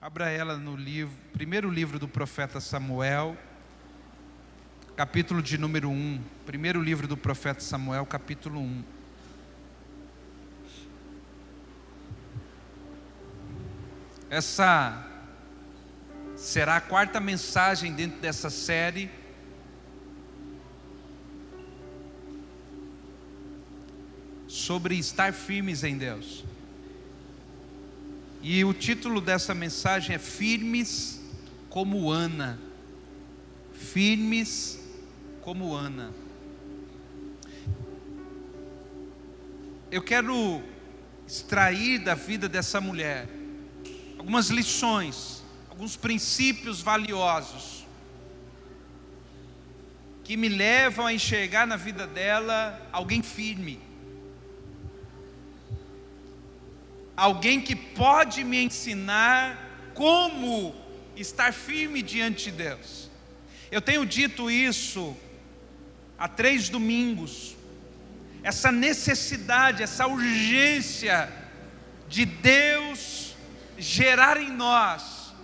Abra ela no primeiro livro do profeta Samuel, capítulo de número 1. Primeiro livro do profeta Samuel, capítulo 1. Essa será a quarta mensagem dentro dessa série. Sobre estar firmes em Deus. E o título dessa mensagem é Firmes como Ana. Firmes como Ana. Eu quero extrair da vida dessa mulher algumas lições, alguns princípios valiosos que me levam a enxergar na vida dela alguém firme. Alguém que pode me ensinar como estar firme diante de Deus. Eu tenho dito isso há 3 domingos. Essa necessidade, essa urgência de Deus gerar em nós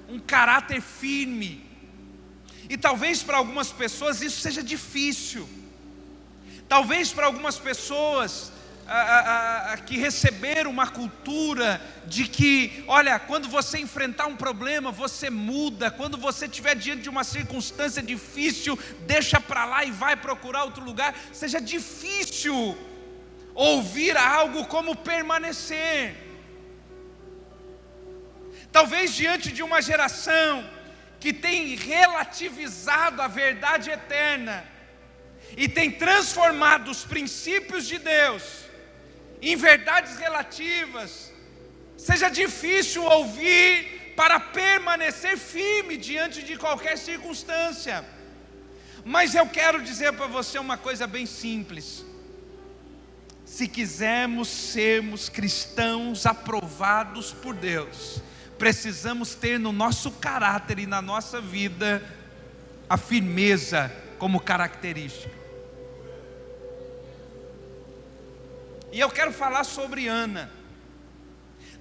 um caráter firme. E talvez para algumas pessoas isso seja difícil. Talvez para algumas pessoas que receberam uma cultura de que, olha, quando você enfrentar um problema, você muda. Quando você estiver diante de uma circunstância difícil, deixa para lá e vai procurar outro lugar. Seja difícil ouvir algo como permanecer. Talvez diante de uma geração que tem relativizado a verdade eterna e tem transformado os princípios de Deus em verdades relativas, seja difícil ouvir para permanecer firme diante de qualquer circunstância. Mas eu quero dizer para você uma coisa bem simples: se quisermos sermos cristãos aprovados por Deus, precisamos ter no nosso caráter e na nossa vida a firmeza como característica. E eu quero falar sobre Ana.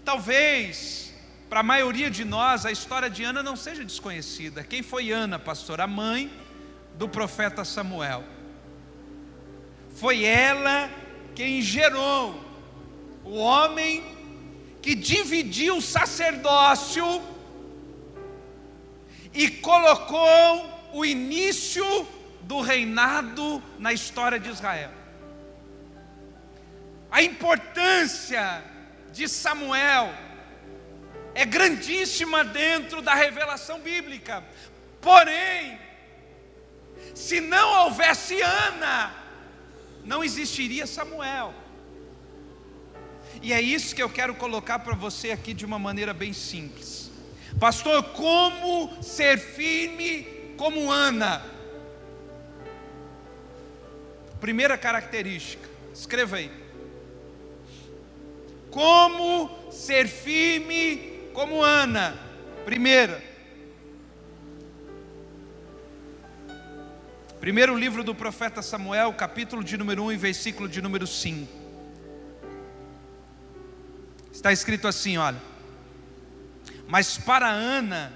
Talvez, para a maioria de nós, a história de Ana não seja desconhecida. Quem foi Ana, pastor? A mãe do profeta Samuel. Foi ela quem gerou o homem que dividiu o sacerdócio e colocou o início do reinado na história de Israel. A importância de Samuel é grandíssima dentro da revelação bíblica. Porém, se não houvesse Ana, não existiria Samuel. E é isso que eu quero colocar para você aqui de uma maneira bem simples. Pastor, como ser firme como Ana? Primeira característica, escreva aí. Como ser firme como Ana? Primeiro livro do profeta Samuel, capítulo de número 1 e versículo de número 5. Está escrito assim, olha: mas para Ana,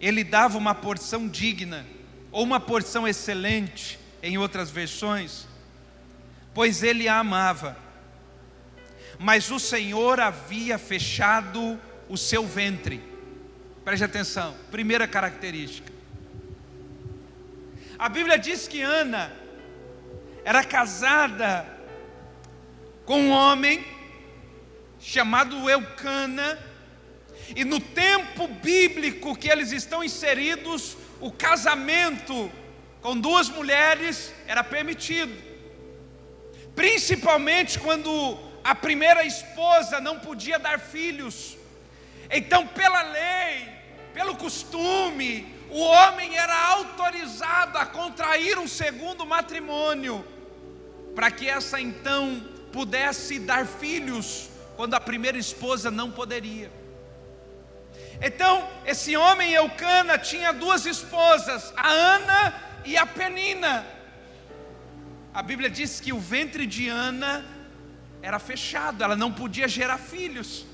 ele dava uma porção digna, ou uma porção excelente, em outras versões, pois ele a amava. Mas o Senhor havia fechado o seu ventre. Preste atenção, primeira característica. A Bíblia diz que Ana era casada com um homem chamado Eucana, e no tempo bíblico que eles estão inseridos, o casamento com 2 mulheres era permitido, principalmente quando a primeira esposa não podia dar filhos. Então, pela lei, pelo costume, o homem era autorizado a contrair um segundo matrimônio, para que essa então pudesse dar filhos, quando a primeira esposa não poderia. Então, esse homem Eucana tinha 2 esposas, a Ana e a Penina. A Bíblia diz que o ventre de Ana era fechado, ela não podia gerar filhos.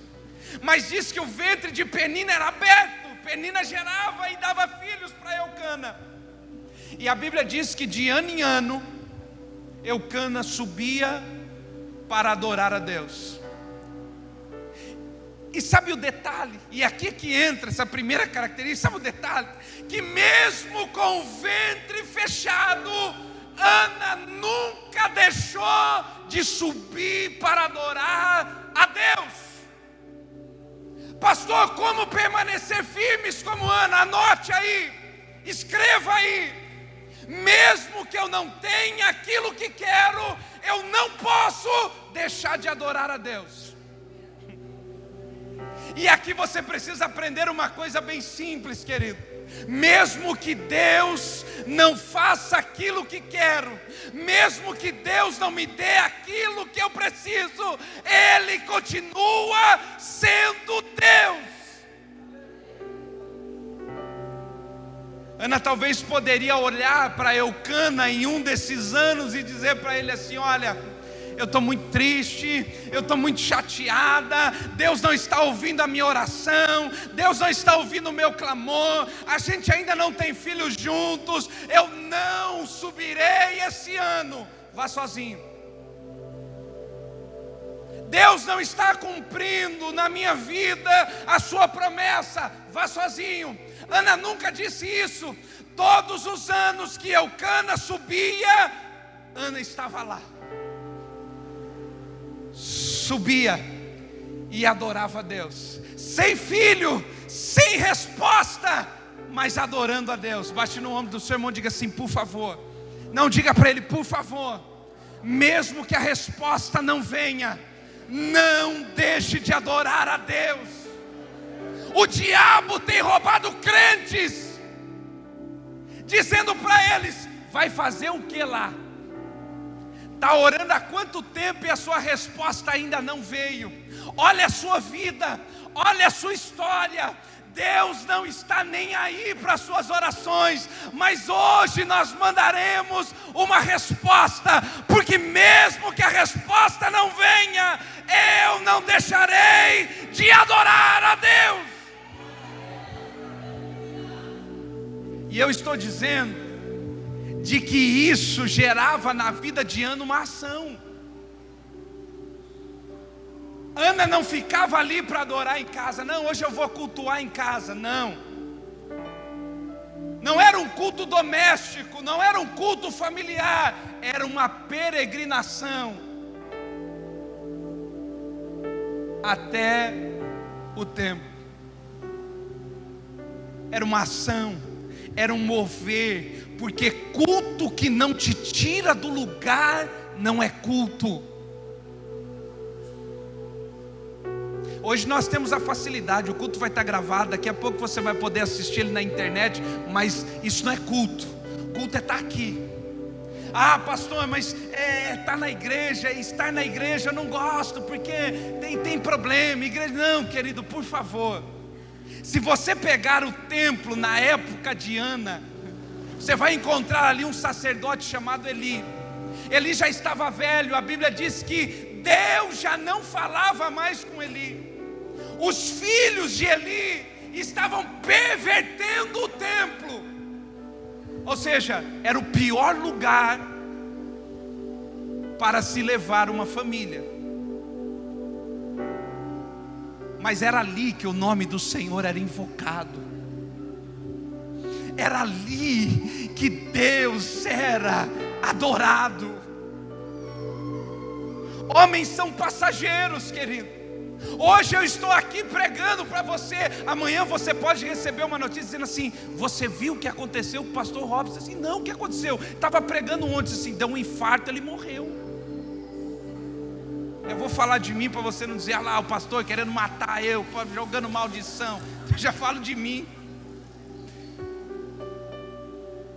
Mas diz que o ventre de Penina era aberto. Penina gerava e dava filhos para Eucana. E a Bíblia diz que de ano em ano Eucana subia para adorar a Deus. E sabe o detalhe? E aqui que entra essa primeira característica. Sabe o detalhe? Que mesmo com o ventre fechado, Ana nunca deixou de subir para adorar a Deus. Pastor, como permanecer firmes como Ana? Anote aí, escreva aí. Mesmo que eu não tenha aquilo que quero, eu não posso deixar de adorar a Deus. E aqui você precisa aprender uma coisa bem simples, querido. Mesmo que Deus não faça aquilo que quero, mesmo que Deus não me dê aquilo que eu preciso, Ele continua sendo Deus. Ana talvez poderia olhar para Eucana em um desses anos e dizer para ele assim: olha, eu estou muito triste, eu estou muito chateada, Deus não está ouvindo a minha oração, Deus não está ouvindo o meu clamor, a gente ainda não tem filhos juntos, eu não subirei esse ano, vá sozinho. Deus não está cumprindo na minha vida a sua promessa, vá sozinho. Ana nunca disse isso. Todos os anos que Eucana subia, Ana estava lá. Subia e adorava a Deus, sem filho, sem resposta, mas adorando a Deus. Bate no ombro do seu irmão e diga assim: por favor. Não, diga para ele: por favor. Mesmo que a resposta não venha, não deixe de adorar a Deus. O diabo tem roubado crentes, dizendo para eles: vai fazer o que lá? Está orando há quanto tempo e a sua resposta ainda não veio? Olha a sua vida, olha a sua história. Deus não está nem aí para as suas orações, mas hoje nós mandaremos uma resposta, porque mesmo que a resposta não venha, eu não deixarei de adorar a Deus. E eu estou dizendo de que isso gerava na vida de Ana uma ação. Ana não ficava ali para adorar em casa. Não, hoje eu vou cultuar em casa. Não. Não era um culto doméstico, não era um culto familiar, era uma peregrinação até o templo. Era uma ação, era um mover. Porque culto que não te tira do lugar não é culto. Hoje nós temos a facilidade, o culto vai estar gravado, daqui a pouco você vai poder assistir ele na internet, mas isso não é culto. Culto é estar aqui. Ah, pastor, mas estar na igreja, estar na igreja eu não gosto, porque tem problema, igreja. Não, querido, por favor. Se você pegar o templo na época de Ana, você vai encontrar ali um sacerdote chamado Eli. Eli já estava velho. A Bíblia diz que Deus já não falava mais com Eli. Os filhos de Eli estavam pervertendo o templo. Ou seja, era o pior lugar para se levar uma família. Mas era ali que o nome do Senhor era invocado. Era ali que Deus era adorado. Homens são passageiros, querido. Hoje eu estou aqui pregando para você. Amanhã você pode receber uma notícia dizendo assim: você viu o que aconteceu com o pastor Robson? Assim, não, o que aconteceu? Estava pregando ontem, assim, deu um infarto, ele morreu. Eu vou falar de mim para você não dizer: ah lá, o pastor querendo matar eu, jogando maldição. Eu já falo de mim.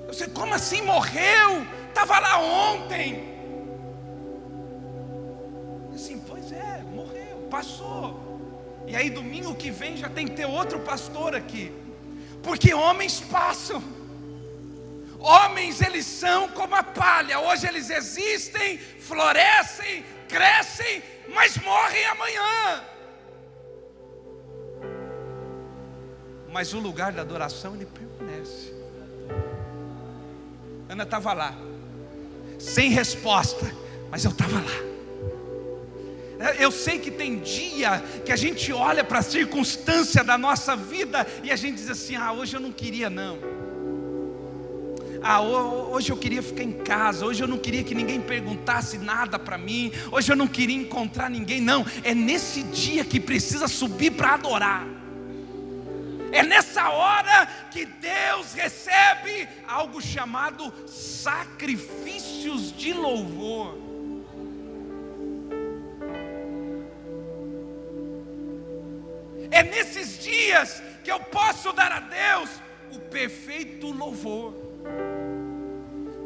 Eu sei, como assim morreu? Estava lá ontem. Assim, pois é, morreu, passou. E aí domingo que vem já tem que ter outro pastor aqui. Porque homens passam. Homens, eles são como a palha. Hoje eles existem, florescem, crescem, mas morrem amanhã. mas o lugar da adoração ele permanece. Ana estava lá, sem resposta, mas eu estava lá. Eu sei que tem dia que a gente olha para a circunstância da nossa vida e a gente diz assim: hoje eu não queria não. Hoje eu queria ficar em casa, hoje eu não queria que ninguém perguntasse nada para mim, hoje eu não queria encontrar ninguém. Não, é nesse dia que precisa subir para adorar. É nessa hora que Deus recebe algo chamado sacrifícios de louvor. É nesses dias que eu posso dar a Deus o perfeito louvor.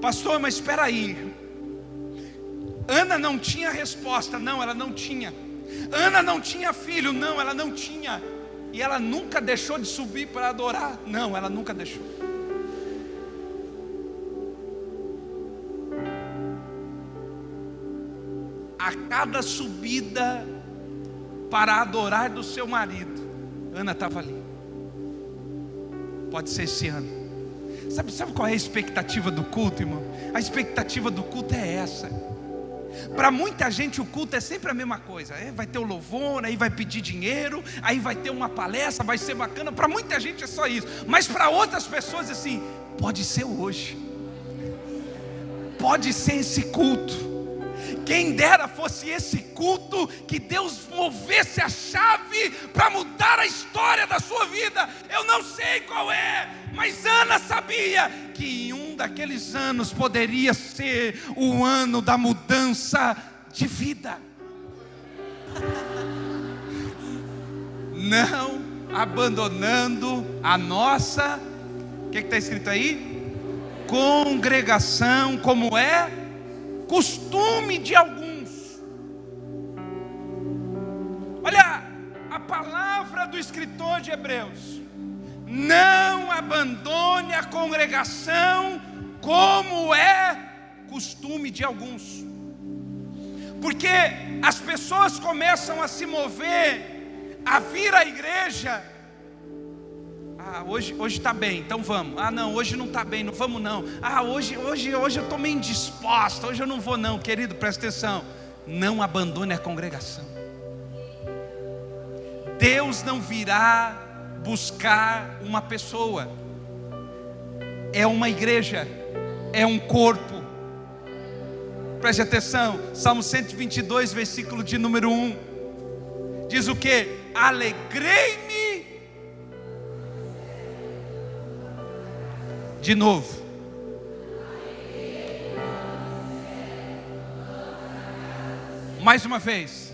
Pastor, mas espera aí, Ana não tinha resposta. Não, ela não tinha. Ana não tinha filho. Não, ela não tinha. E ela nunca deixou de subir para adorar. Não, ela nunca deixou. A cada subida para adorar do seu marido, Ana estava ali. Pode ser esse ano. Sabe qual é a expectativa do culto, irmão? A expectativa do culto é essa. Para muita gente o culto é sempre a mesma coisa. Vai ter o louvor, aí vai pedir dinheiro, aí vai ter uma palestra, vai ser bacana. Para muita gente é só isso. Mas para outras pessoas assim, pode ser hoje, pode ser esse culto. Quem dera fosse esse culto que Deus movesse a chave para mudar a história da sua vida. Eu não sei qual é, mas Ana sabia que em um daqueles anos poderia ser o ano da mudança de vida. Não abandonando a nossa, o que está escrito aí? Congregação, como é costume de alguns. Olha a palavra do escritor de Hebreus: não abandone a congregação como é costume de alguns. Porque as pessoas começam a se mover, a vir à igreja. Hoje está bem, então vamos. Não, hoje não está bem, não vamos não. Hoje eu estou meio indisposta, hoje eu não vou não. Querido, presta atenção, não abandone a congregação. Deus não virá buscar uma pessoa, é uma igreja, é um corpo. Preste atenção, Salmo 122, versículo de número 1, diz o que? Alegrei-me. De novo. Mais uma vez.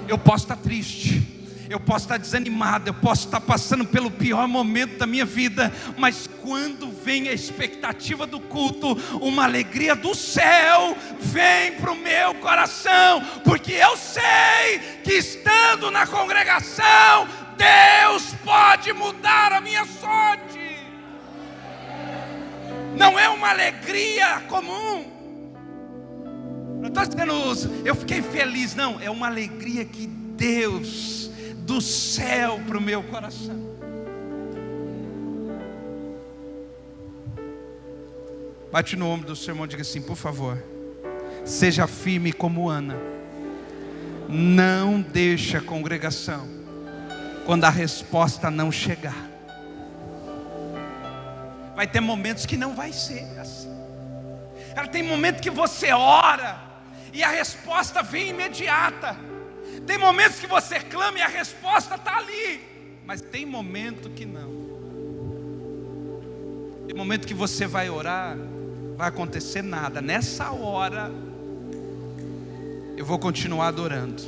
Eu posso estar triste, eu posso estar desanimado, eu posso estar passando pelo pior momento da minha vida, mas quando vem a expectativa do culto, uma alegria do céu vem para o meu coração, porque eu sei que estando na congregação, Deus pode mudar a minha sorte. Não é uma alegria comum. Não estou dizendo eu fiquei feliz, não. É uma alegria que Deus do céu para o meu coração. Bate no ombro do seu irmão e diga assim: por favor, seja firme como Ana. Não deixe a congregação quando a resposta não chegar. Vai ter momentos que não vai ser assim. Tem momento que você ora e a resposta vem imediata. Tem momentos que você clama e a resposta está ali. Mas tem momento que não. Tem momento que você vai orar, vai acontecer nada. Nessa hora eu vou continuar adorando.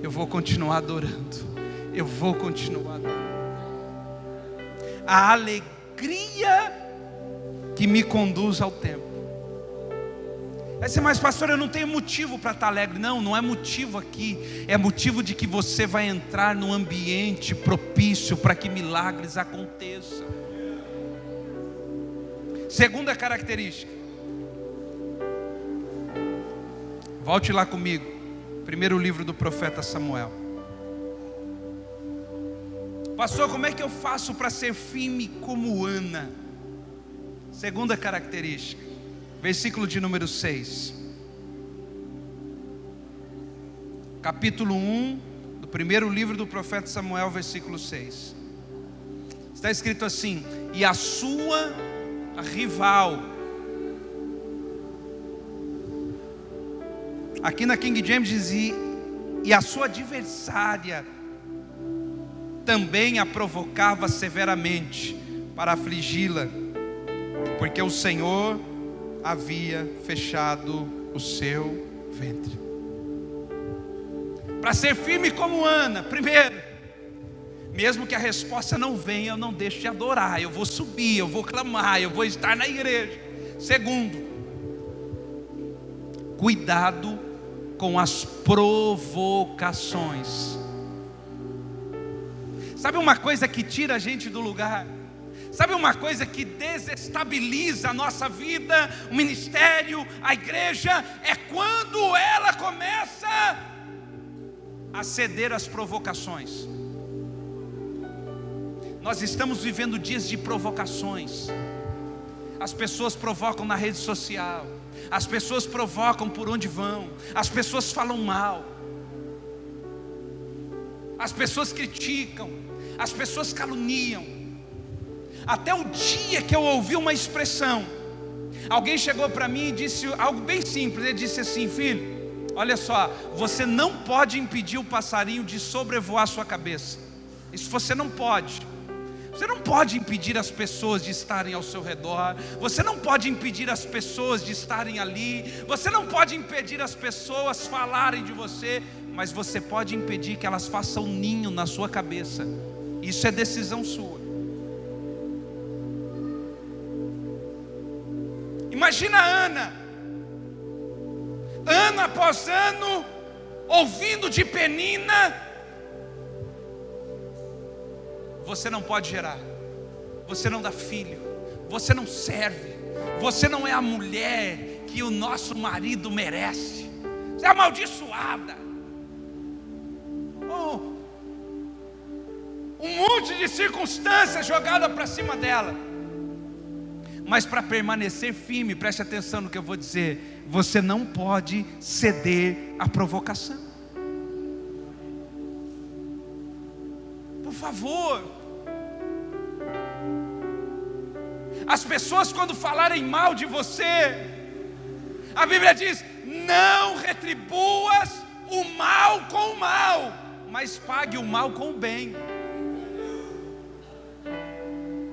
Eu vou continuar adorando. Eu vou continuar adorando. A alegria que me conduz ao templo. Aí você, mas pastor, eu não tenho motivo para estar alegre. Não, não é motivo aqui. É motivo de que você vai entrar num ambiente propício para que milagres aconteçam. Segunda característica. Volte lá comigo. Primeiro livro do profeta Samuel. Pastor, como é que eu faço para ser firme como Ana? Segunda característica, versículo de número 6. Capítulo 1 do primeiro livro do profeta Samuel, versículo 6. Está escrito assim: e a sua rival. Aqui na King James diz: e a sua adversária também a provocava severamente para afligi-la, porque o Senhor havia fechado o seu ventre. Para ser firme como Ana, primeiro, mesmo que a resposta não venha, eu não deixo de adorar, eu vou subir, eu vou clamar, eu vou estar na igreja. Segundo, cuidado com as provocações. Sabe uma coisa que tira a gente do lugar? Sabe uma coisa que desestabiliza a nossa vida, o ministério, a igreja? É quando ela começa a ceder às provocações. Nós estamos vivendo dias de provocações. As pessoas provocam na rede social, as pessoas provocam por onde vão, as pessoas falam mal, as pessoas criticam, as pessoas caluniam. Até o dia que eu ouvi uma expressão, alguém chegou para mim e disse algo bem simples. Ele disse assim: filho, olha só, você não pode impedir o passarinho de sobrevoar a sua cabeça. Isso você não pode. Você não pode impedir as pessoas de estarem ao seu redor. Você não pode impedir as pessoas de estarem ali. Você não pode impedir as pessoas falarem de você. Mas você pode impedir que elas façam ninho na sua cabeça. Isso é decisão sua. Imagina Ana, ano após ano, ouvindo de Penina: você não pode gerar, você não dá filho, você não serve, você não é a mulher que o nosso marido merece, você é amaldiçoada. Oh, um monte de circunstâncias jogadas para cima dela. Mas para permanecer firme, preste atenção no que eu vou dizer, você não pode ceder à provocação. Por favor. As pessoas, quando falarem mal de você, a Bíblia diz: não retribuas o mal com o mal, mas pague o mal com o bem.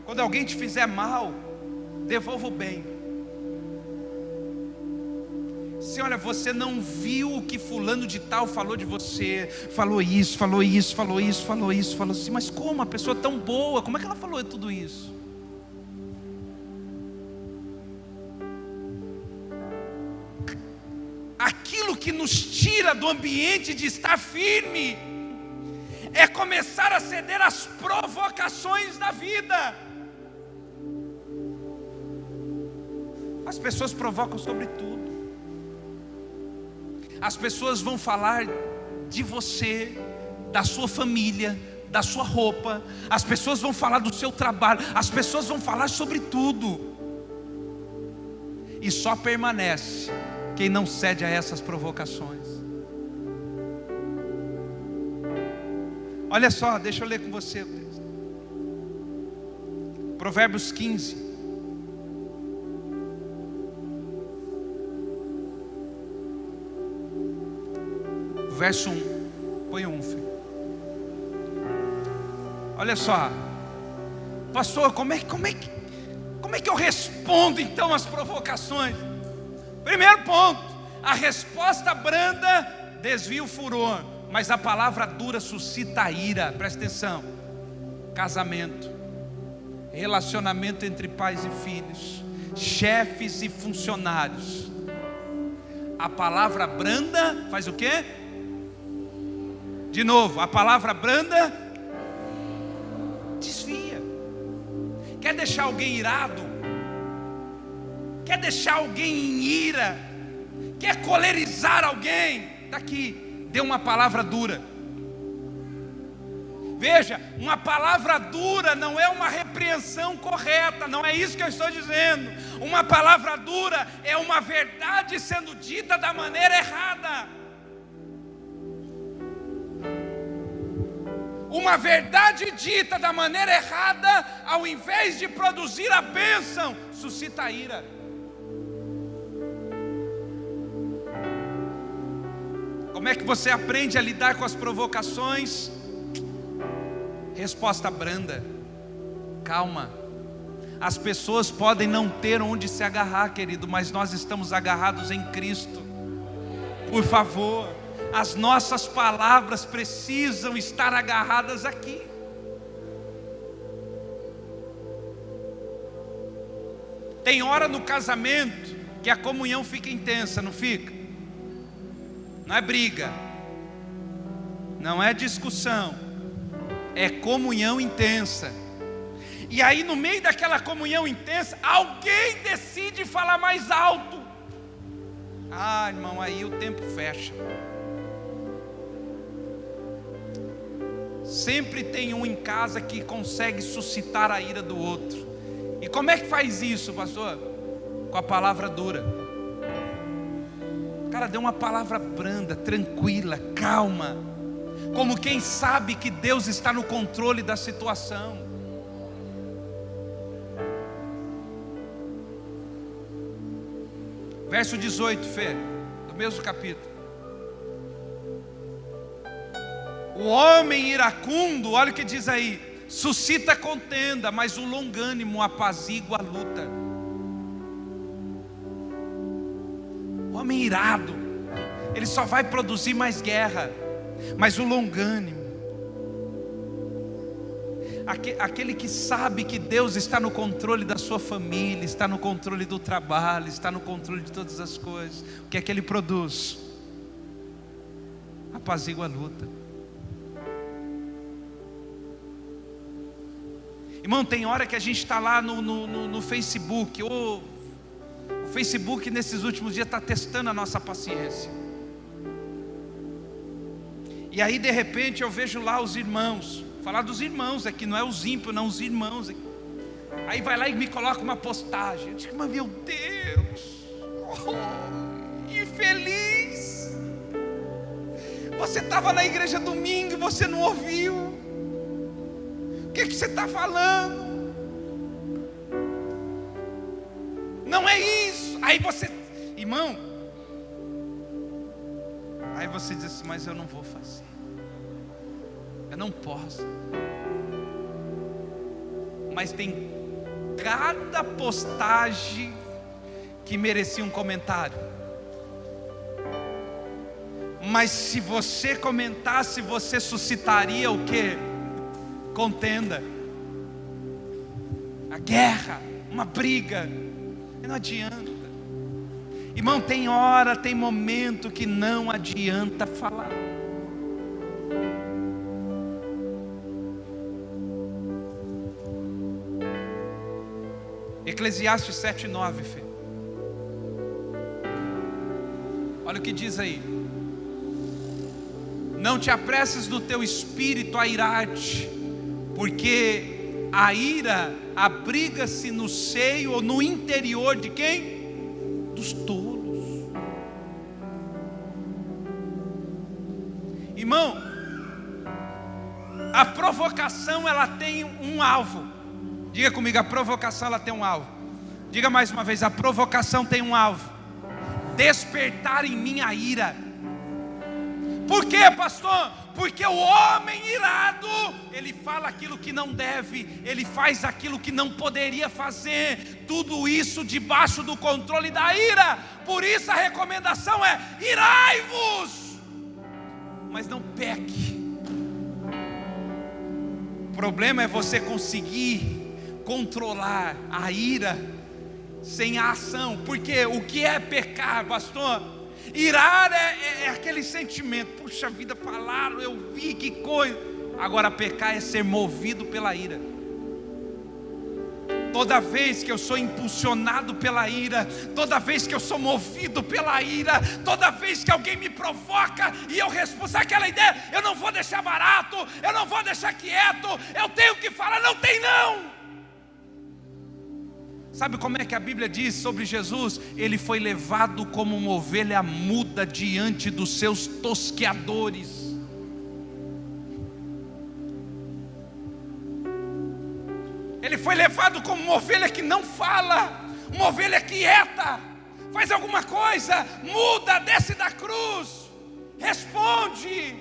Quando alguém te fizer mal, devolva o bem. Se olha, você não viu o que fulano de tal falou de você, falou isso, falou isso, falou isso, falou isso, falou assim, mas como? A pessoa tão boa, como é que ela falou tudo isso? Aquilo que nos tira do ambiente de estar firme é começar a ceder às provocações da vida. As pessoas provocam sobre tudo. As pessoas vão falar de você, da sua família, da sua roupa. As pessoas vão falar do seu trabalho. As pessoas vão falar sobre tudo. E só permanece quem não cede a essas provocações. Olha só, deixa eu ler com você. Provérbios 15. Verso 1, põe um, filho. Olha só, pastor, como é que eu respondo então às provocações? Primeiro ponto, a resposta branda desvia o furor, mas a palavra dura suscita a ira. Presta atenção. Casamento, relacionamento entre pais e filhos, chefes e funcionários. A palavra branda faz o quê? De novo, a palavra branda desvia. Quer deixar alguém irado? Quer deixar alguém em ira? Quer colerizar alguém? Está aqui. dê uma palavra dura. Veja, uma palavra dura não é uma repreensão correta, não é isso que eu estou dizendo. Uma palavra dura é uma verdade sendo dita da maneira errada. Uma verdade dita da maneira errada, ao invés de produzir a bênção, suscita a ira. Como é que você aprende a lidar com as provocações? Resposta branda, calma. As pessoas podem não ter onde se agarrar, querido, mas nós estamos agarrados em Cristo. Por favor, as nossas palavras precisam estar agarradas aqui. Tem hora no casamento que a comunhão fica intensa, não fica? Não é briga, não é discussão, é comunhão intensa. E aí no meio daquela comunhão intensa, alguém decide falar mais alto. Ah, irmão, aí o tempo fecha. Sempre tem um em casa que consegue suscitar a ira do outro. E como é que faz isso, pastor? Com a palavra dura. Cara, dê uma palavra branda, tranquila, calma, como quem sabe que Deus está no controle da situação. Verso 18, Fê, do mesmo capítulo. O homem iracundo, olha o que diz aí, suscita contenda, mas o longânimo apazigua a luta. O homem irado, ele só vai produzir mais guerra. Mas o longânimo, aquele que sabe que Deus está no controle da sua família, está no controle do trabalho, está no controle de todas as coisas, o que é que ele produz? Apazigua a luta. Irmão, tem hora que a gente está lá no Facebook, o Facebook nesses últimos dias está testando a nossa paciência. E aí de repente eu vejo lá os irmãos, falar dos irmãos aqui, não é os ímpios, não, os irmãos aqui. Aí vai lá e me coloca uma postagem. Eu digo, mas meu Deus, infeliz, você estava na igreja domingo e você não ouviu. O que você está falando? Não é isso. Aí você, irmão, aí você diz assim, mas eu não vou fazer, eu não posso. Mas tem cada postagem que merecia um comentário. Mas se você comentasse, você suscitaria o quê? Contenda, a guerra, uma briga. E não adianta. Irmão, tem hora, tem momento que não adianta falar. Eclesiastes 7:9, Fê. Olha o que diz aí. Não te apresses do teu espírito a irar-te, porque a ira abriga-se no seio ou no interior de quem? Dos tolos. Irmão, a provocação ela tem um alvo. Diga comigo, a provocação ela tem um alvo. Diga mais uma vez, a provocação tem um alvo: despertar em mim a ira. Por quê, pastor? Porque o homem irado, ele fala aquilo que não deve, ele faz aquilo que não poderia fazer, tudo isso debaixo do controle da ira. Por isso a recomendação é: irai-vos, mas não peque. O problema é você conseguir controlar a ira sem a ação. Porque o que é pecar, pastor? Irar é aquele sentimento, puxa vida, falaram, eu vi, que coisa. Agora pecar é ser movido pela ira. Toda vez que eu sou impulsionado pela ira, toda vez que eu sou movido pela ira, toda vez que alguém me provoca e eu respondo, sabe aquela ideia? Eu não vou deixar barato, eu não vou deixar quieto, eu tenho que falar, não tem não. Sabe como é que a Bíblia diz sobre Jesus? Ele foi levado como uma ovelha muda diante dos seus tosqueadores. Ele foi levado como uma ovelha que não fala, uma ovelha quieta. Faz alguma coisa, muda, desce da cruz, responde.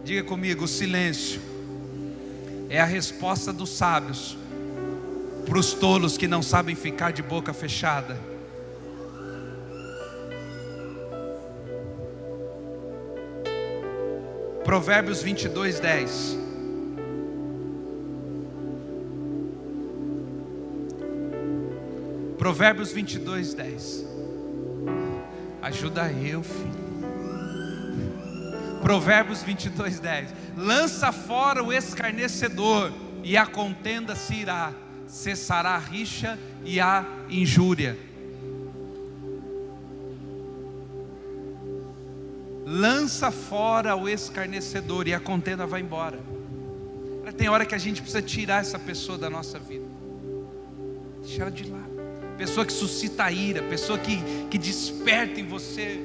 Diga comigo, o silêncio é a resposta dos sábios para os tolos que não sabem ficar de boca fechada. Provérbios 22, 10. Provérbios 22, 10. Ajuda eu, filho. Provérbios 22, 10. Lança fora o escarnecedor, e a contenda se irá, cessará a rixa e a injúria. Lança fora o escarnecedor e a contenda vai embora. Tem hora que a gente precisa tirar essa pessoa da nossa vida, deixa ela de lado. Pessoa que suscita ira, pessoa que desperta em você.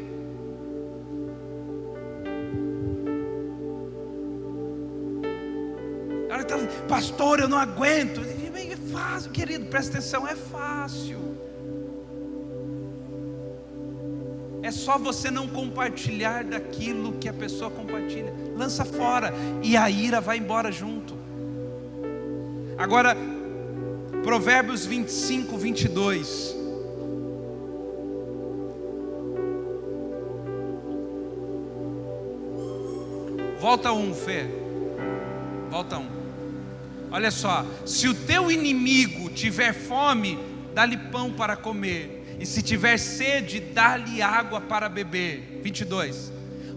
Ela está, pastor, eu não aguento. É fácil, querido, presta atenção, é fácil. É só você não compartilhar daquilo que a pessoa compartilha. Lança fora e a ira vai embora junto. Agora, Provérbios 25, 22. Volta um, Fê. Volta um. Olha só. Se o teu inimigo tiver fome, dá-lhe pão para comer. E se tiver sede, dá-lhe água para beber. 22.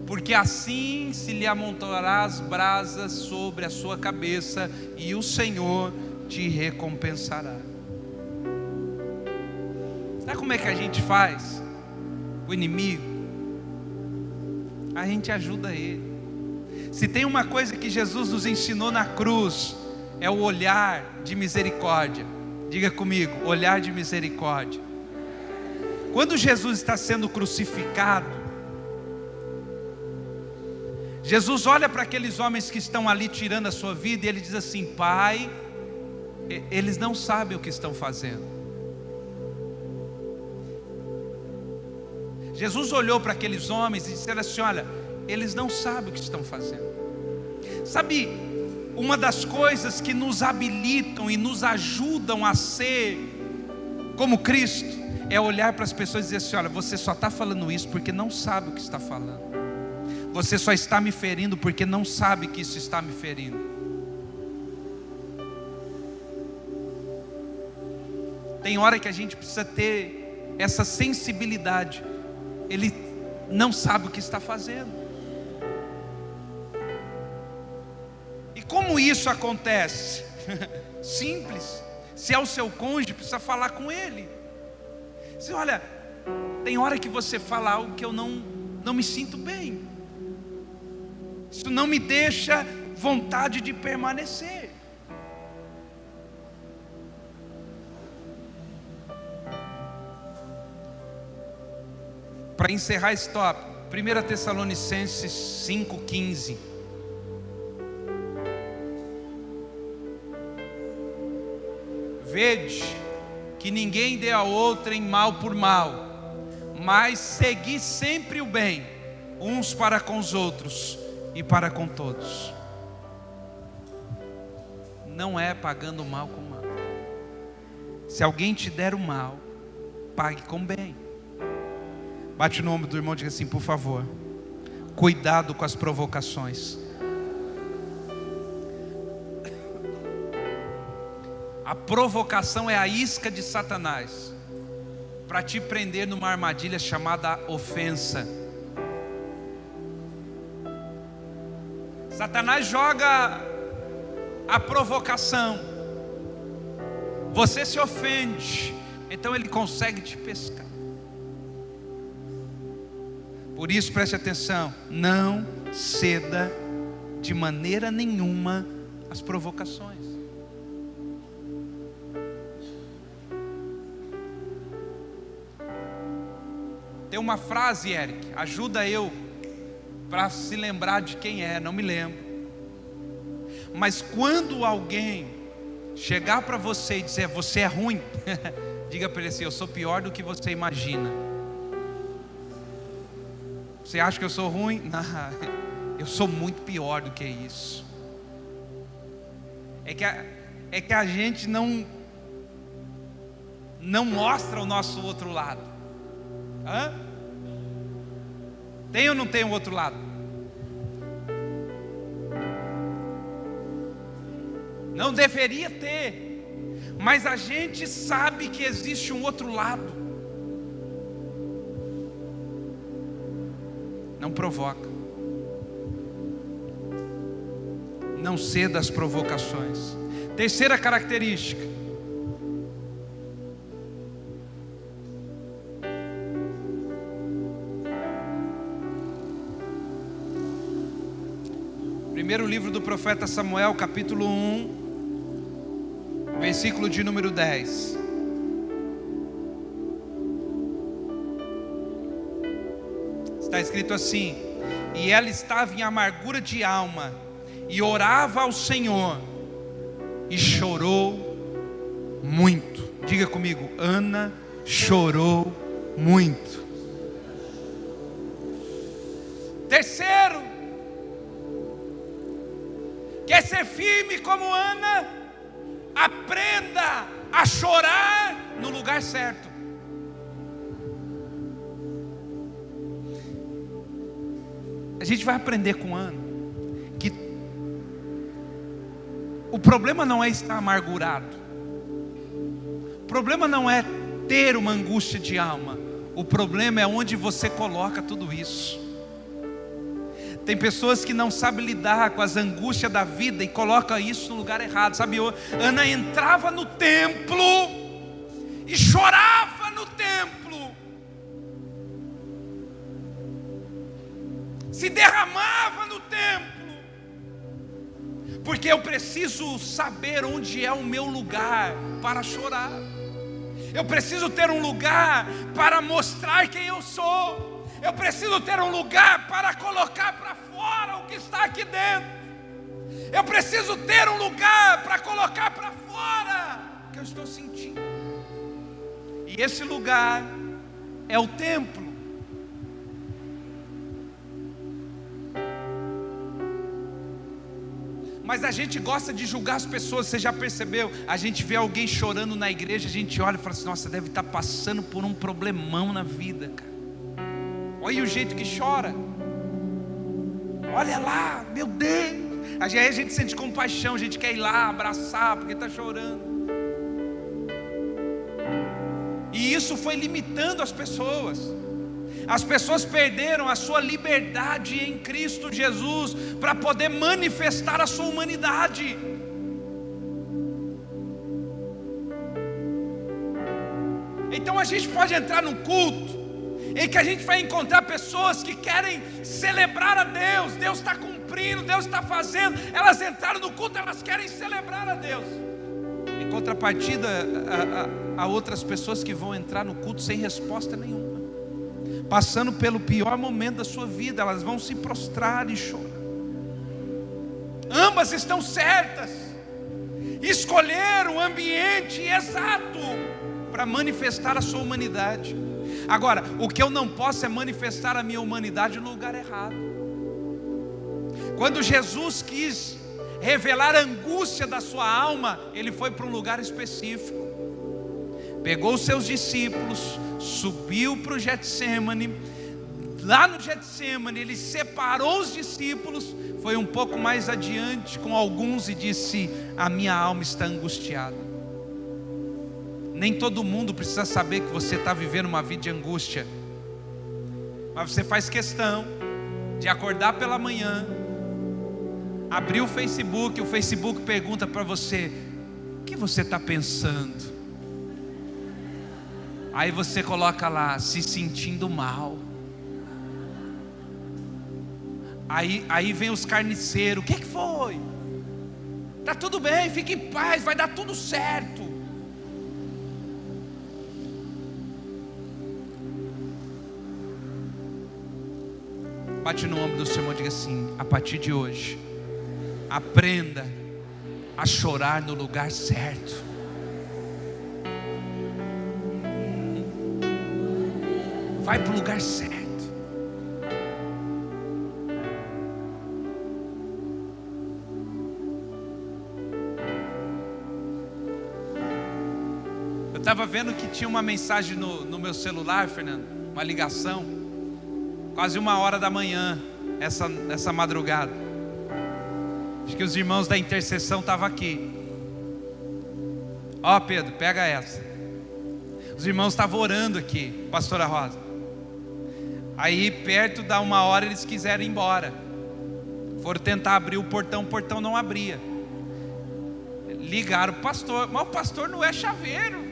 Porque assim se lhe amontoará as brasas sobre a sua cabeça, e o Senhor te recompensará. Sabe como é que a gente faz? O inimigo, a gente ajuda ele. Se tem uma coisa que Jesus nos ensinou na cruz, é o olhar de misericórdia. Diga comigo, olhar de misericórdia. Quando Jesus está sendo crucificado, Jesus olha para aqueles homens que estão ali tirando a sua vida, e Ele diz assim: Pai, eles não sabem o que estão fazendo. Jesus olhou para aqueles homens e disse assim: olha, eles não sabem o que estão fazendo. Sabe, uma das coisas que nos habilitam e nos ajudam a ser como Cristo, é olhar para as pessoas e dizer assim: olha, você só está falando isso porque não sabe o que está falando. Você só está me ferindo porque não sabe que isso está me ferindo. Tem hora que a gente precisa ter essa sensibilidade. Ele não sabe o que está fazendo. E como isso acontece? Simples. Se é o seu cônjuge, precisa falar com ele. Você, olha, tem hora que você fala algo que eu não me sinto bem. Isso não me deixa vontade de permanecer. Para encerrar esse tópico, 1 Tessalonicenses 5,15. Vede que ninguém dê a outrem mal por mal, mas segui sempre o bem, uns para com os outros e para com todos. Não é pagando mal com mal. Se alguém te der o mal, pague com bem. Bate no ombro do irmão e diga assim: por favor, cuidado com as provocações. A provocação é a isca de Satanás para te prender numa armadilha chamada ofensa. Satanás joga a provocação, você se ofende, então ele consegue te pescar. Por isso preste atenção, não ceda de maneira nenhuma às provocações. Tem uma frase, Eric, ajuda eu para se lembrar de quem é, não me lembro. Mas quando alguém chegar para você e dizer, você é ruim, diga para ele assim, eu sou pior do que você imagina. Você acha que eu sou ruim? Não, eu sou muito pior do que isso. É que a gente não mostra o nosso outro lado. Hã? Tem ou não tem o outro lado? Não deveria ter, mas a gente sabe que existe um outro lado. Não provoca, não ceda às provocações. Terceira característica, primeiro livro do profeta Samuel, capítulo 1, versículo de número 10. Está escrito assim: e ela estava em amargura de alma, e orava ao Senhor, e chorou muito. Diga comigo, Ana chorou muito. Terceiro, quer ser firme como Ana? Aprenda a chorar no lugar certo. A gente vai aprender com Ana que o problema não é estar amargurado, o problema não é ter uma angústia de alma, o problema é onde você coloca tudo isso. Tem pessoas que não sabem lidar com as angústias da vida e colocam isso no lugar errado. Sabe, Ana entrava no templo e chorava no templo, se derramava no templo, porque eu preciso saber onde é o meu lugar para chorar. Eu preciso ter um lugar para mostrar quem eu sou. Eu preciso ter um lugar para colocar para fora o que está aqui dentro. Eu preciso ter um lugar para colocar para fora o que eu estou sentindo. E esse lugar é o templo. Mas a gente gosta de julgar as pessoas. Você já percebeu? A gente vê alguém chorando na igreja, a gente olha e fala assim, nossa, deve estar passando por um problemão na vida, cara. Olha o jeito que chora. Olha lá, meu Deus. Aí a gente sente compaixão, a gente quer ir lá abraçar porque está chorando. E isso foi limitando as pessoas. As pessoas perderam a sua liberdade em Cristo Jesus para poder manifestar a sua humanidade. Então a gente pode entrar num culto em que a gente vai encontrar pessoas que querem celebrar a Deus. Deus está cumprindo, Deus está fazendo. Elas entraram no culto, elas querem celebrar a Deus. Em contrapartida, há outras pessoas que vão entrar no culto sem resposta nenhuma, passando pelo pior momento da sua vida. Elas vão se prostrar e chorar. Ambas estão certas. Escolheram o ambiente exato para manifestar a sua humanidade. Agora, o que eu não posso é manifestar a minha humanidade no lugar errado. Quando Jesus quis revelar a angústia da sua alma, ele foi para um lugar específico. Pegou os seus discípulos, subiu para o Getsemane. Lá no Getsemane, ele separou os discípulos, foi um pouco mais adiante com alguns e disse: a minha alma está angustiada. Nem todo mundo precisa saber que você está vivendo uma vida de angústia, mas você faz questão de acordar pela manhã, Abriu o Facebook pergunta para você: o que você está pensando? Aí você coloca lá, se sentindo mal. Aí vem os carniceiros: o que foi? Tá tudo bem, fique em paz, vai dar tudo certo. Bate no ombro do seu irmão e diga assim: a partir de hoje, aprenda a chorar no lugar certo. Vai para o lugar certo. Eu estava vendo que tinha uma mensagem no meu celular, Fernando, uma ligação, quase 1h da manhã, essa madrugada. Acho que os irmãos da intercessão estavam aqui. Ó, Pedro, pega essa. Os irmãos estavam orando aqui, pastora Rosa. Aí perto da 1h eles quiseram ir embora. Foram tentar abrir o portão não abria. Ligaram o pastor, mas o pastor não é chaveiro.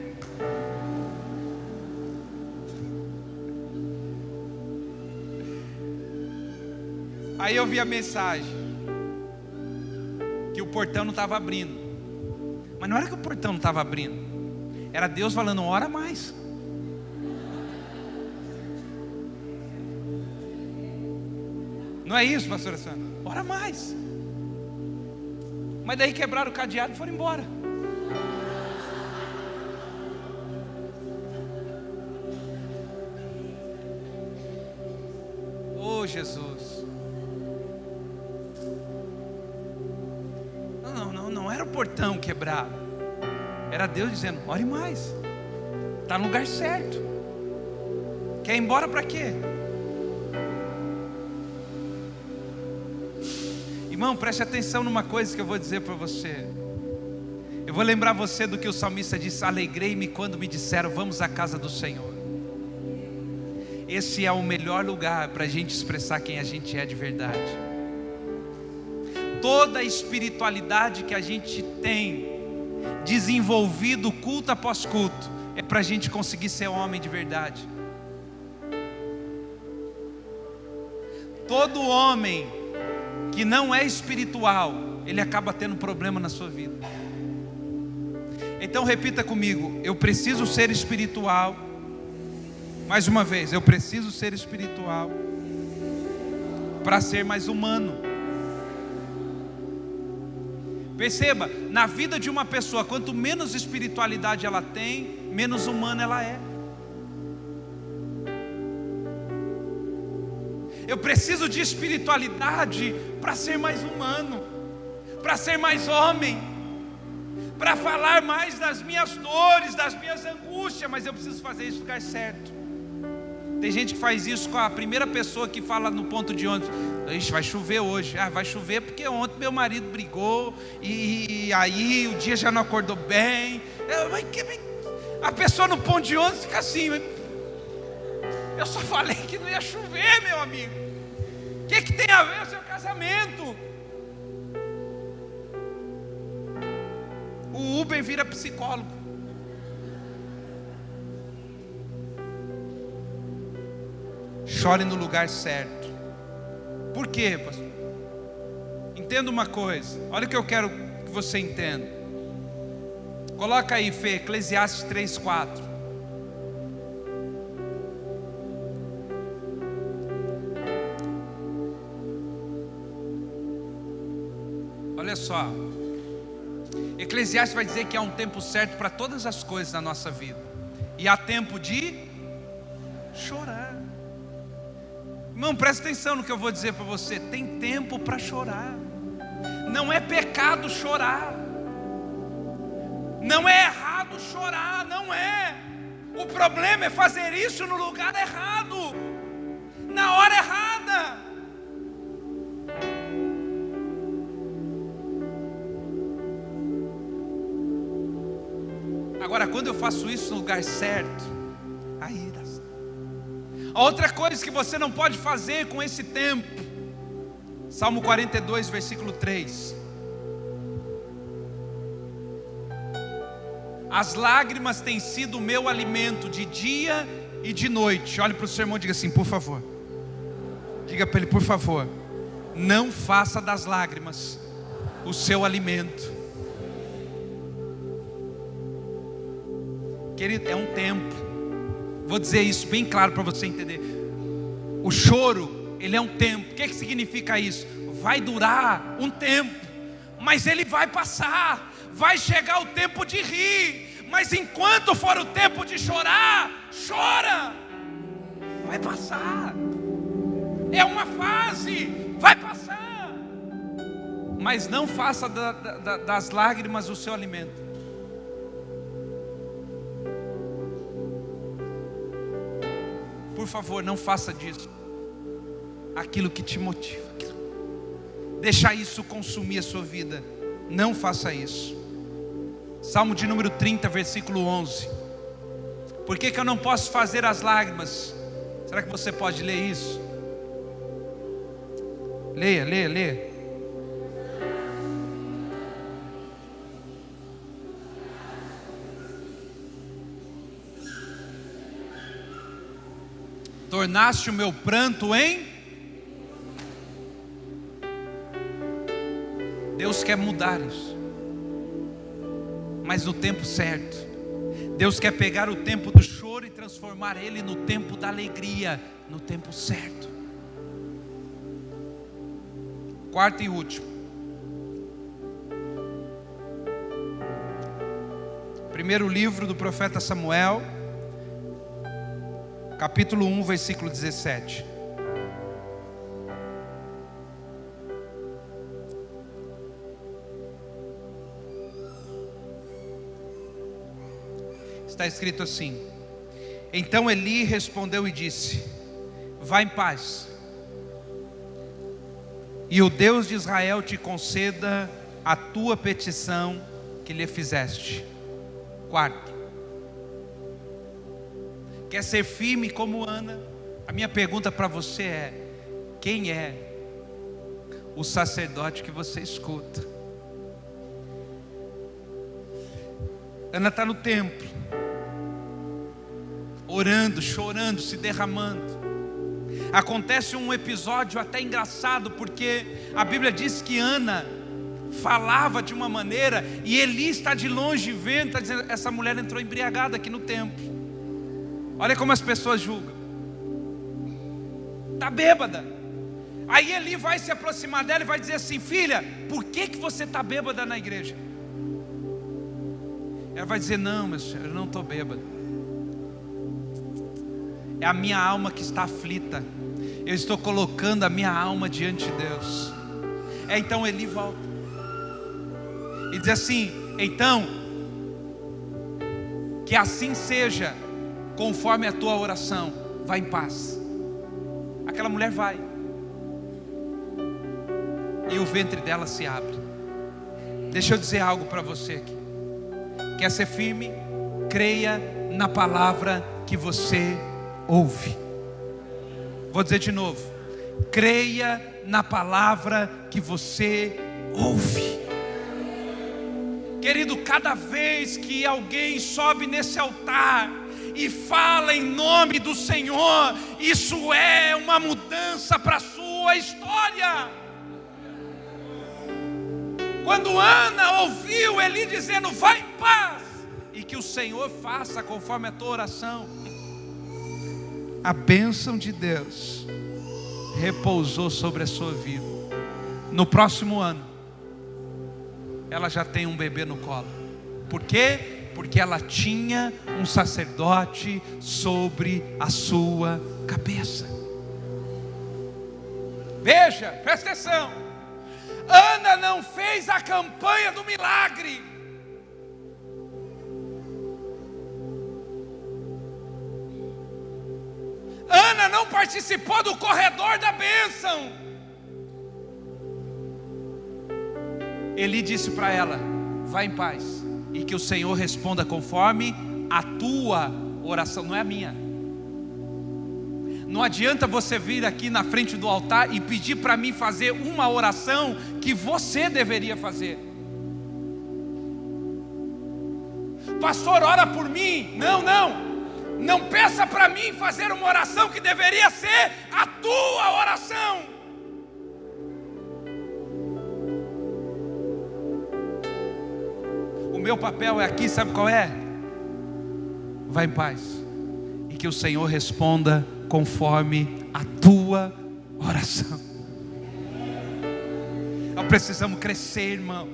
Aí eu vi a mensagem que o portão não estava abrindo. Mas não era que o portão não estava abrindo, era Deus falando: ora mais. Não é isso, pastora Sandra? Ora mais. Mas daí quebraram o cadeado e foram embora. Oh, Jesus. Não era o portão quebrado. Era Deus dizendo: ore mais. Está no lugar certo. Quer ir embora para quê? Irmão, preste atenção numa coisa que eu vou dizer para você. Eu vou lembrar você do que o salmista disse: alegrei-me quando me disseram, vamos à casa do Senhor. Esse é o melhor lugar para a gente expressar quem a gente é de verdade. Toda a espiritualidade que a gente tem desenvolvido culto após culto é para a gente conseguir ser homem de verdade. Todo homem que não é espiritual, ele acaba tendo problema na sua vida. Então repita comigo: eu preciso ser espiritual. Mais uma vez, eu preciso ser espiritual para ser mais humano. Perceba, na vida de uma pessoa, quanto menos espiritualidade ela tem, menos humana ela é. Eu preciso de espiritualidade para ser mais humano, para ser mais homem, para falar mais das minhas dores, das minhas angústias, mas eu preciso fazer isso no lugar certo. Tem gente que faz isso com a primeira pessoa que fala no ponto de ônibus: ixi, vai chover hoje. Ah, vai chover porque ontem meu marido brigou e aí o dia já não acordou bem. A pessoa no ponto de ônibus fica assim: eu só falei que não ia chover, meu amigo. O que tem a ver o seu casamento? O Uber vira psicólogo. Chore no lugar certo. Por quê, pastor? Entenda uma coisa. Olha o que eu quero que você entenda. Coloca aí, Fê, Eclesiastes 3:4. Olha só. Eclesiastes vai dizer que há um tempo certo para todas as coisas na nossa vida. E há tempo de chorar. Irmão, presta atenção no que eu vou dizer para você. Tem tempo para chorar. Não é pecado chorar. Não é errado chorar, não é. O problema é fazer isso no lugar errado, na hora errada. Agora, quando eu faço isso no lugar certo, aí dá certo. A outra coisa que você não pode fazer com esse tempo, Salmo 42, versículo 3. As lágrimas têm sido o meu alimento de dia e de noite. Olhe para o seu irmão e diga assim, por favor. Diga para ele, por favor, não faça das lágrimas o seu alimento. Querido, é um tempo. Vou dizer isso bem claro para você entender. O choro, ele é um tempo. O que significa isso? Vai durar um tempo, mas ele vai passar. Vai chegar o tempo de rir, mas enquanto for o tempo de chorar, chora. Vai passar. É uma fase, vai passar. Mas não faça das lágrimas o seu alimento. Por favor, não faça disso aquilo que te motiva, deixar isso consumir a sua vida. Não faça isso. Salmo de número 30, versículo 11. Por que eu não posso fazer as lágrimas? Será que você pode ler isso? Leia. Tornaste o meu pranto em... Deus quer mudar isso, mas no tempo certo. Deus quer pegar o tempo do choro e transformar ele no tempo da alegria, no tempo certo. Quarto e último. Primeiro livro do profeta Samuel, capítulo 1, versículo 17. Está escrito assim: então Eli respondeu e disse: vá em paz, e o Deus de Israel te conceda a tua petição que lhe fizeste. Quarto, quer ser firme como Ana? A minha pergunta para você é: quem é o sacerdote que você escuta? Ana está no templo, orando, chorando, se derramando. Acontece um episódio até engraçado, porque a Bíblia diz que Ana falava de uma maneira, e Eli está de longe vendo, está dizendo: essa mulher entrou embriagada aqui no templo. Olha como as pessoas julgam. Está bêbada. Aí Eli vai se aproximar dela e vai dizer assim: filha, por que você está bêbada na igreja? Ela vai dizer: não, meu senhor, eu não estou bêbada. É a minha alma que está aflita. Eu estou colocando a minha alma diante de Deus. Então Eli volta e diz assim: então, que assim seja, conforme a tua oração. Vai em paz. Aquela mulher vai, e o ventre dela se abre. Deixa eu dizer algo para você aqui. Quer ser firme? Creia na palavra que você ouve. Vou dizer de novo: creia na palavra que você ouve. Querido, cada vez que alguém sobe nesse altar e fala em nome do Senhor, isso é uma mudança para a sua história. Quando Ana ouviu Eli dizendo: vai em paz, e que o Senhor faça conforme a tua oração, a bênção de Deus repousou sobre a sua vida. No próximo ano, ela já tem um bebê no colo. Por quê? Porque ela tinha um sacerdote sobre a sua cabeça. Veja, presta atenção. Ana não fez a campanha do milagre. Ana não participou do corredor da bênção. Eli disse para ela: vá em paz, e que o Senhor responda conforme a tua oração. Não é a minha, Não adianta você vir aqui na frente do altar e pedir para mim fazer uma oração que você deveria fazer. Pastor, ora por mim. Não peça para mim fazer uma oração que deveria ser a tua oração. O meu papel é aqui, sabe qual é? Vai em paz, e que o Senhor responda conforme a tua oração. Nós precisamos crescer, irmão.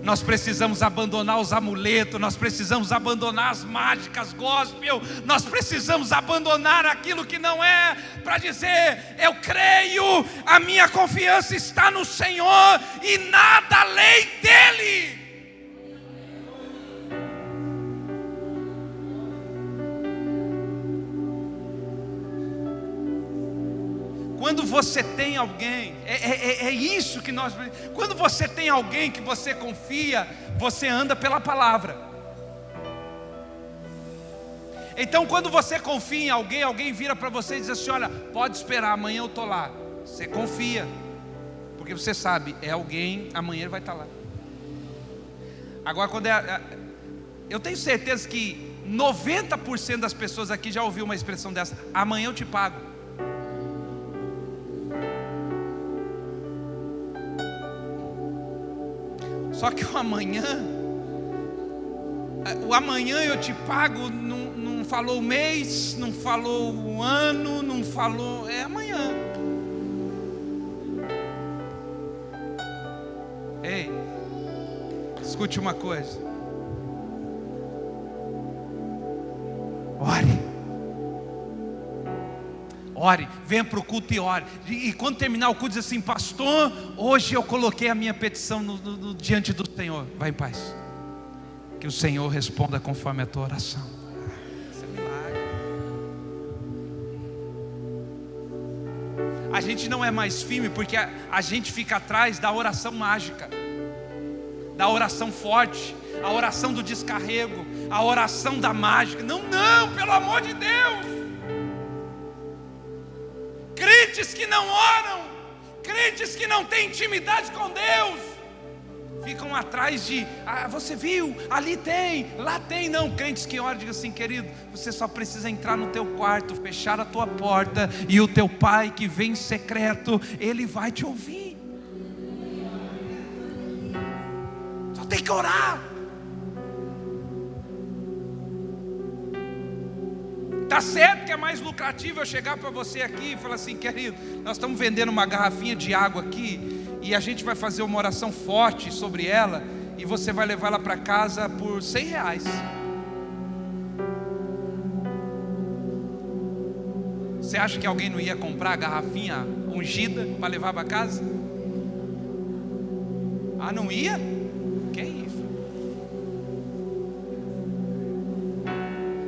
Nós precisamos abandonar os amuletos, nós precisamos abandonar as mágicas gospel, nós precisamos abandonar aquilo que não é, para dizer: eu creio, a minha confiança está no Senhor e nada além dEle. Quando você tem alguém, é isso que nós... Quando você tem alguém que você confia, você anda pela palavra. Então quando você confia em alguém, alguém vira para você e diz assim: olha, pode esperar, amanhã eu estou lá. Você confia, porque você sabe, é alguém, amanhã ele vai estar lá. Agora quando eu tenho certeza que 90% das pessoas aqui já ouviu uma expressão dessa: amanhã eu te pago. Só que o amanhã eu te pago, não falou o mês, não falou o ano, não falou, é amanhã. Ei, escute uma coisa. Ore, venha para o culto e ore. E quando terminar o culto, diz assim: pastor, hoje eu coloquei a minha petição diante do Senhor. Vai em paz, que o Senhor responda conforme a tua oração. Isso é milagre. A gente não é mais firme porque a gente fica atrás da oração mágica, da oração forte, a oração do descarrego, a oração da mágica. Não, pelo amor de Deus. Crentes que não oram, crentes que não têm intimidade com Deus, ficam atrás de: você viu, ali tem, lá tem. Não, crentes que oram, digam assim: querido, você só precisa entrar no teu quarto, fechar a tua porta, e o teu pai que vem em secreto, ele vai te ouvir. Só tem que orar. Está certo que é mais lucrativo eu chegar para você aqui e falar assim: querido, nós estamos vendendo uma garrafinha de água aqui, e a gente vai fazer uma oração forte sobre ela, e você vai levar ela para casa por R$100. Você acha que alguém não ia comprar a garrafinha ungida para levar para casa? Não ia? Que isso?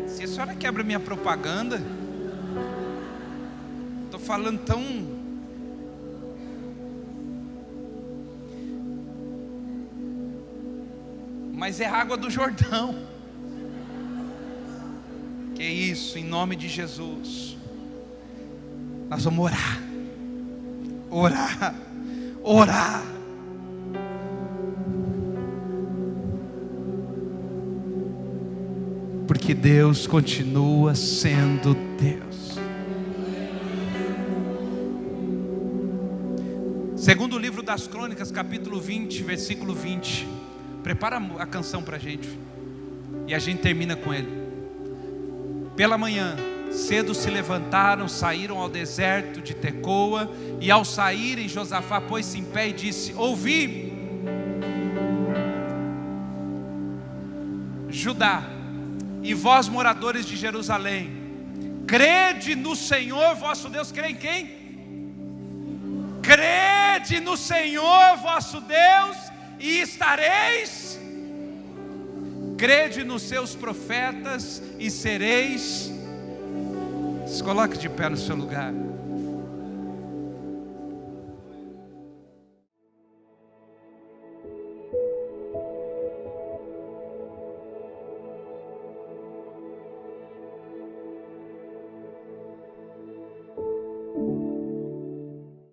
Se a senhora quebra minha propaganda, estou falando tão... Mas é água do Jordão. Que isso, em nome de Jesus. Nós vamos orar. Orar. Orar. Porque Deus continua sendo Deus. Segundo o livro das Crônicas, capítulo 20, versículo 20. Prepara a canção para a gente, e a gente termina com ele. Pela manhã, cedo se levantaram, saíram ao deserto de Tecoa, e ao saírem, Josafá pôs-se em pé e disse: ouvi, Judá, e vós moradores de Jerusalém, crede no Senhor vosso Deus. Crê em quem? Crede no Senhor vosso Deus e estareis. Crede nos seus profetas e sereis. Se coloque de pé no seu lugar.